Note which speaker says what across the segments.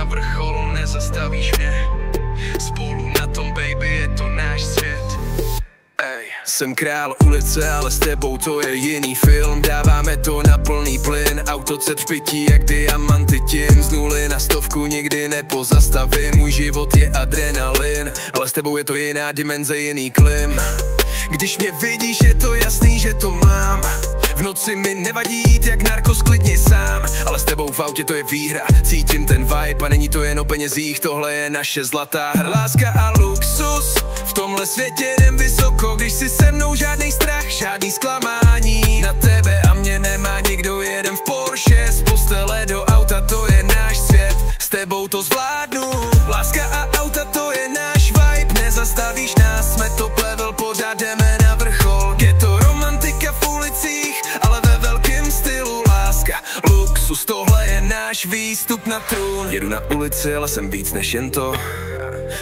Speaker 1: vrchol, nezastavíš mě. Spolu na tom, baby, je to náš svět. Ej, jsem král ulice, ale s tebou to je jiný film. Dáváme to na plný plyn, auto pití jak diamanty tím. Z nuly na 100 nikdy nepozastavím. Můj život je adrenalin, ale s tebou je to jiná dimenze, jiný klim. Když mě vidíš, je to jasný, že to mám. V noci mi nevadí jít jak narkos klidně sám. Ale s tebou v autě to je výhra, cítím ten vibe. A není to jen o penězích, tohle je naše zlatá hra. Láska a luxus, v tomhle světě jdem vysoko. Když si se mnou žádný strach, žádný zklamání. Na tebe a mě nemá nikdo, jedem v Porsche. Z postele do auta, to je náš svět. S tebou to zvládnu. Láska a auta, to je náš vibe. Nezastavíš nás, jsme top level, pořád jdeme na vrchol. Je to romantika v ulicích, ale ve velkém stylu. Láska, luxus, tohle je náš výstup na trůn. Jedu na ulici, ale jsem víc než jen to.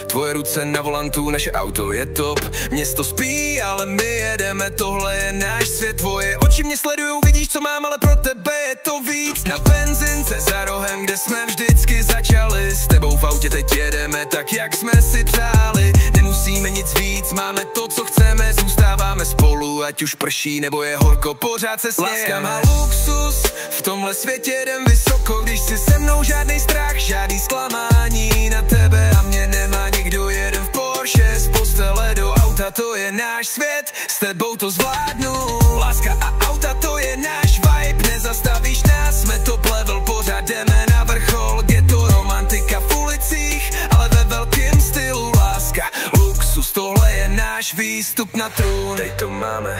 Speaker 1: Tvoje ruce na volantu, naše auto je top. Město spí, ale my jedeme, tohle je náš svět. Tvoje oči mě sledujou, vidíš, co mám, ale pro tebe je to víc. Na benzince za rohem, kde jsme vždycky začali. S tebou v autě teď jedeme tak, jak jsme si přáli. Nemusíme nic víc, máme to, co chceme. Zůstáváme spolu, ať už prší nebo je horko, pořád se smějeme. Láska má luxus, v tomhle světě jdem vysoko. Když si se mnou žádný strach, žádný zklamání. Na tebe a mě nemá nikdo, jeden v Porsche. Z postele do auta, to je náš svět. S tebou to zvládnu. Láska a auta, to je náš vibe. Nezastavíš nás, jsme top level, pořád jdeme na vrchol. Je to romantika v ulicích, ale ve velkém stylu. Láska, luxus, tohle je náš výstup na trůn. Teď to máme,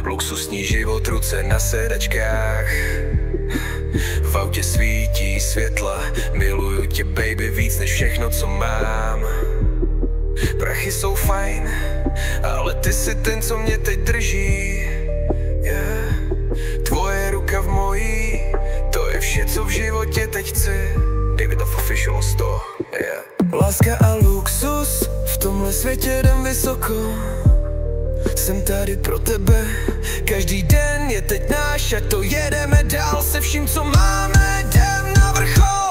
Speaker 1: luxusní život, ruce na sedačkách. V autě svítí světla, miluju tě, baby, víc než všechno, co mám. Prachy jsou fajn, ale ty jsi ten, co mě teď drží. Yeah. Tvoje ruka v mojí, to je vše, co v životě teď chci. David Official 100, yeah. Láska a luxus, v tomhle světě jdem vysoko. Jsem tady pro tebe, každý den je teď náš, ať to jedeme dál se vším, co máme, jdem na vrchol.